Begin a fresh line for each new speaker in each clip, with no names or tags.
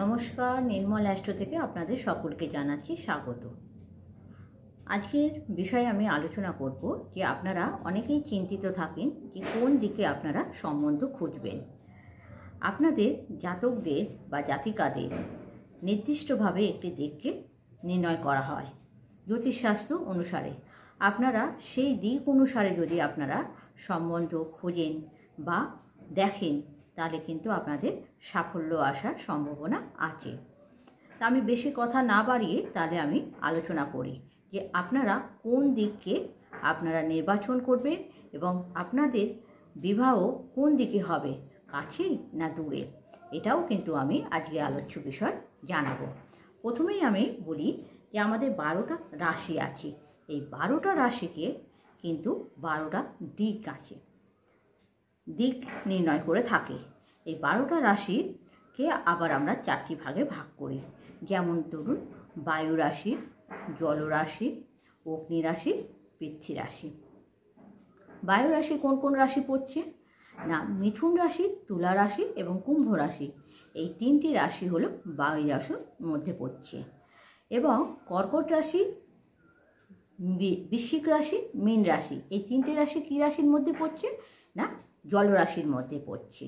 নমস্কার, নির্মল অ্যাস্ট্রো থেকে আপনাদের সকলকে জানাচ্ছি স্বাগত। আজকের বিষয়ে আমি আলোচনা করব যে আপনারা অনেকেই চিন্তিত থাকেন যে কোন দিকে আপনারা সম্বন্ধ খুঁজবেন। আপনাদের জাতকদের বা জাতিকাদের নির্দিষ্টভাবে একটি দিককে নির্ণয় করা হয় জ্যোতিষশাস্ত্র অনুসারে। আপনারা সেই দিক অনুসারে যদি আপনারা সম্বন্ধ খোঁজেন বা দেখেন, তাহলে কিন্তু আপনাদের সাফল্য আসার সম্ভাবনা আছে। তা আমি বেশি কথা না বাড়িয়ে তাহলে আমি আলোচনা করি যে আপনারা কোন দিককে আপনারা নির্বাচন করবেন এবং আপনাদের বিবাহ কোন দিকে হবে, কাছেই না দূরে, এটাও কিন্তু আমি আজকে আলোচ্য বিষয় জানাবো। প্রথমেই আমি বলি যে আমাদের 12টা রাশি আছে। এই 12টা রাশিকে কিন্তু 12টা দিক আছে, দিক নির্ণয় করে থাকে। এই 12টা রাশিকে আবার আমরা 4টি ভাগে ভাগ করি। যেমন ধরুন বায়ু রাশি, জলরাশি, অগ্নি রাশি, পৃথ্বী রাশি। বায়ু রাশি কোন কোন রাশি পড়ছে না, মিথুন রাশি, তুলা রাশি এবং কুম্ভ রাশি। এই 3টি রাশি হলো বায়ু রাশির মধ্যে পড়ছে। এবং কর্কট রাশি, বৃশ্চিক রাশি, মীন রাশি, এই 3টে রাশি কী রাশির মধ্যে পড়ছে না, জলরাশির মধ্যে পড়ছে।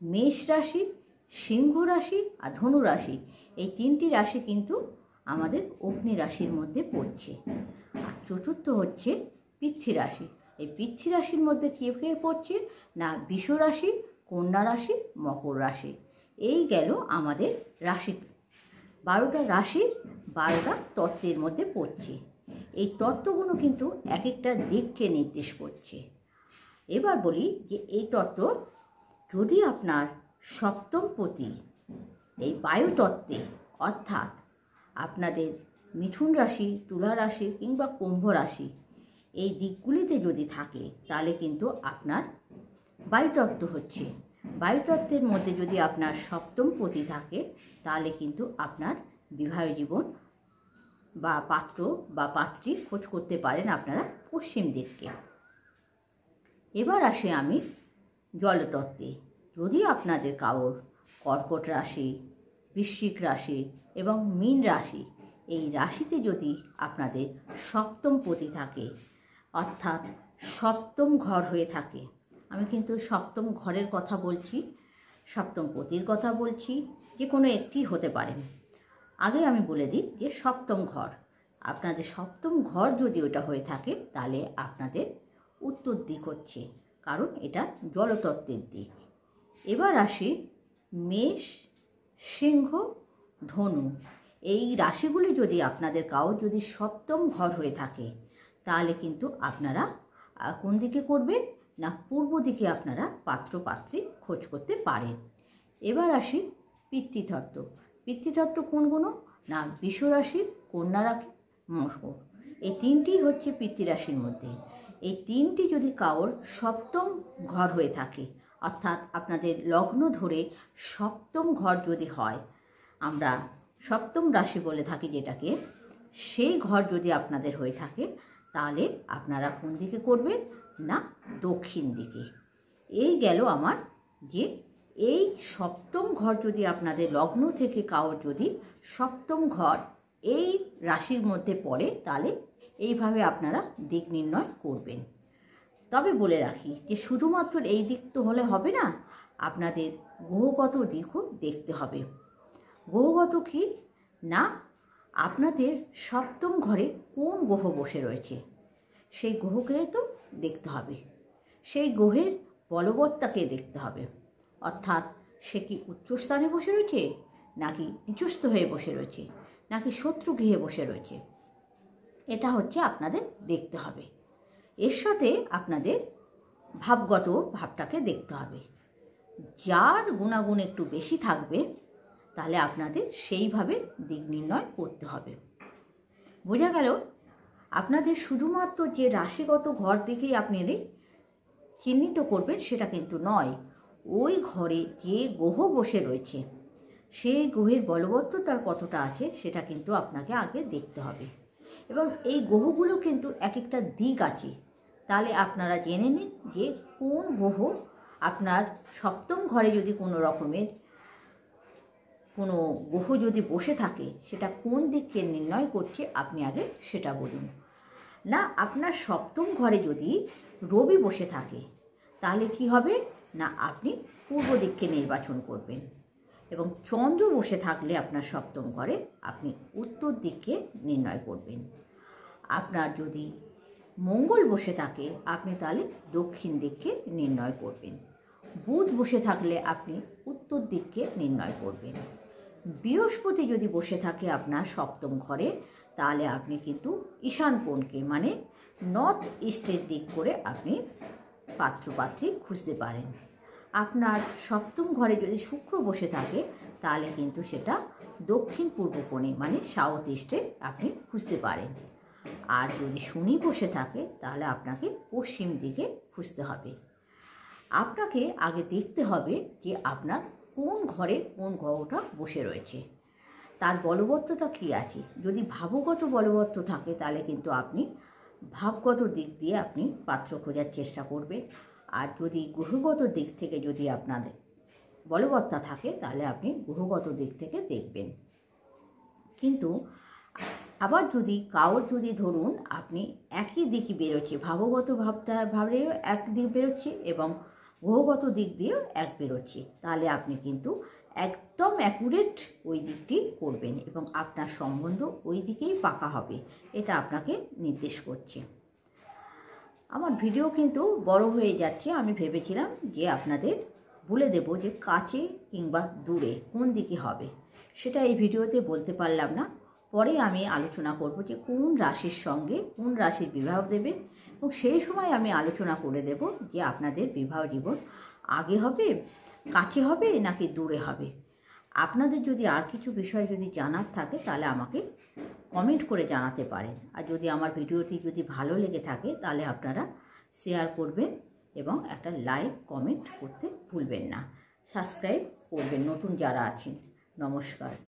মেষ রাশি, সিংহ রাশি আর ধনু রাশি, এই 3টি রাশি কিন্তু আমাদের অগ্নি রাশির মধ্যে পড়ছে। আর চতুর্থ হচ্ছে পৃথ্বী রাশি। এই পৃথ্বী রাশির মধ্যে কে কে পড়ছে না, বৃষ রাশি, কন্যা রাশি, মকর রাশি। এই গেল আমাদের রাশি। 12টা রাশির 12টা তত্ত্বের মধ্যে পড়ছে। এই তত্ত্বগুলো কিন্তু এক একটা দিককে নির্দেশ করছে। এবার বলি যে এই তত্ত্ব যদি আপনার সপ্তমপতি এই বায়ুতত্ত্বে, অর্থাৎ আপনাদের মিথুন রাশি, তুলা রাশি কিংবা কুম্ভ রাশি, এই দিকগুলিতে যদি থাকে, তাহলে কিন্তু আপনার বায়ুতত্ত্ব হচ্ছে। বায়ুতত্ত্বের মধ্যে যদি আপনার সপ্তমপতি থাকে, তাহলে কিন্তু আপনার বিবাহ জীবন বা পাত্র বা পাত্রী খোঁজ করতে পারেন আপনারা পশ্চিম দিককে। এবার আসে আমি জলতত্ত্বে। যদি আপনাদের কারোর কর্কট রাশি, বৃশ্চিক রাশি এবং মীন রাশি, এই রাশিতে যদি আপনাদের সপ্তমপতি থাকে, অর্থাৎ সপ্তম ঘর হয়ে থাকে, আমি কিন্তু সপ্তম ঘরের কথা বলছি, সপ্তমপতির কথা বলছি, যে কোনো একটি হতে পারেন। আগে আমি বলে দিই যে সপ্তম ঘর, আপনাদের সপ্তম ঘর যদি ওটা হয়ে থাকে, তাহলে আপনাদের উত্তর দিক হচ্ছে, কারণ এটা জলতত্ত্বের দিক। এবার আসি মেষ, সিংহ, ধনু, এই রাশিগুলি যদি আপনাদের যদি সপ্তম ঘর হয়ে থাকে, তাহলে কিন্তু আপনারা কোন দিকে করবেন না, পূর্ব দিকে আপনারা পাত্র পাত্রী খোঁজ করতে পারেন। এবার আসি পিতৃতত্ত্ব। পিতৃতত্ত্ব কোনগুলো না, বৃষ রাশি, কন্যা রাশি, মকর, এই 3টি হচ্ছে পিতৃরাশির মধ্যে। এই 3টি যদি কারোর সপ্তম ঘর হয়ে থাকে, অর্থাৎ আপনাদের লগ্ন ধরে সপ্তম ঘর যদি হয়, আমরা সপ্তম রাশি বলে থাকি যেটাকে, সেই ঘর যদি আপনাদের হয়ে থাকে, তাহলে আপনারা কোন দিকে করবেন না, দক্ষিণ দিকে। এই গেল আমার যে এই সপ্তম ঘর যদি আপনাদের লগ্ন থেকে কারোর যদি সপ্তম ঘর এই রাশির মধ্যে পড়ে, তাহলে এইভাবে আপনারা দিক নির্ণয় করবেন। তবে বলে রাখি যে শুধুমাত্র এই দিক তো হলে হবে না, আপনাদের গ্রহগত দিকও দেখতে হবে। গ্রহগত কি না, আপনাদের সপ্তম ঘরে কোন গ্রহ বসে রয়েছে, সেই গ্রহকে তো দেখতে হবে। সেই গ্রহের বলবত্তাকে দেখতে হবে, অর্থাৎ সে কি উচ্চস্থানে বসে রয়েছে, নাকি নিচস্থ হয়ে বসে রয়েছে, নাকি শত্রু গৃহে বসে রয়েছে, এটা হচ্ছে আপনাদের দেখতে হবে। এর সাথে আপনাদের ভাবগত ভাবটাকে দেখতে হবে। যার গুণাগুণ একটু বেশি থাকবে, তাহলে আপনাদের সেইভাবে দিক নির্ণয় করতে হবে। বোঝা গেল? আপনাদের শুধুমাত্র যে রাশিগত ঘর দেখেই আপনি চিহ্নিত করবেন সেটা কিন্তু নয়। ওই ঘরে যে গ্রহ বসে রয়েছে, সেই গ্রহের বলবত্ততার কতটা আছে, সেটা কিন্তু আপনাকে আগে দেখতে হবে। এবং এই গ্রহগুলো কিন্তু এক একটা দিক আছে। তাহলে আপনারা জেনে নিন যে কোন গ্রহ আপনার সপ্তম ঘরে যদি কোনো রকমের কোনো গ্রহ যদি বসে থাকে সেটা কোন দিককে নির্ণয় করছে আপনি আগে সেটা বলুন। না, আপনার সপ্তম ঘরে যদি রবি বসে থাকে তাহলে কি হবে না, আপনি পূর্ব দিককে নির্বাচন করবেন, এবং চন্দ্র বসে থাকলে আপনার সপ্তম ঘরে আপনি উত্তর দিককে নির্ণয় করবেন। আপনার যদি মঙ্গল বসে থাকে আপনি তাহলে দক্ষিণ দিককে নির্ণয় করবেন। বুধ বসে থাকলে আপনি উত্তর দিককে নির্ণয় করবেন। বৃহস্পতি যদি বসে থাকে আপনার সপ্তম ঘরে তাহলে আপনি কিন্তু ঈশান কোণকে মানে নর্থ ইস্টের দিক করে আপনি পাত্রপাত্রী খুঁজতে পারেন। আপনার সপ্তম ঘরে যদি শুক্র বসে থাকে তাহলে কিন্তু সেটা দক্ষিণ পূর্ব কোণে মানে সাউথ ইস্টে আপনি খুঁজতে পারেন। আর যদি শনি বসে থাকে তাহলে আপনাকে পশ্চিম দিকে খুঁজতে হবে। আপনাকে আগে দেখতে হবে যে আপনার কোন ঘরে কোন গ্রহটা বসে রয়েছে, তার বলবত্তটা কী আছে। যদি ভাবগত বলবত্ত থাকে তাহলে কিন্তু আপনি ভাবগত দিক দিয়ে আপনি পাত্র খোঁজার চেষ্টা করবেন। আর যদি গ্রহগত দিক থেকে যদি আপনার বলবত্তা থাকে তাহলে আপনি গ্রহগত দিক থেকে দেখবেন। কিন্তু আবার যদি কারোর যদি ধরুন আপনি একই দিকই বেরোচ্ছে, ভাবগত ভাবলেও এক দিক বেরোচ্ছে এবং গ্রহগত দিক দিয়েও এক বেরোচ্ছে, তাহলে আপনি কিন্তু একদম অ্যাকুরেট ওই দিকটি করবেন এবং আপনার সম্বন্ধ ওই দিকেই পাকা হবে, এটা আপনাকে নির্দেশ করছে। আমার ভিডিও কিন্তু বড় হয়ে যাচ্ছে, আমি ভেবেছিলাম যে আপনাদের বলে দেব যে কাছে কিংবা দূরে কোন দিকে হবে, সেটা এই ভিডিওতে বলতে পারলাম না। পরে আমি আলোচনা করব যে কোন রাশির সঙ্গে কোন রাশির বিবাহ দেবে, এবং সেই সময় আমি আলোচনা করে দেব যে আপনাদের বিবাহ জীবন আগে হবে, কাছে হবে নাকি দূরে হবে। আপনাদের যদি আর কিছু বিষয় যদি জানার থাকে তাহলে আমাকে কমেন্ট করে জানাতে পারেন। আর যদি আমার ভিডিওটি যদি ভালো লেগে থাকে তাহলে আপনারা শেয়ার করবেন এবং একটা লাইক কমেন্ট করতে ভুলবেন না। সাবস্ক্রাইব করবেন নতুন যারা আছেন। নমস্কার।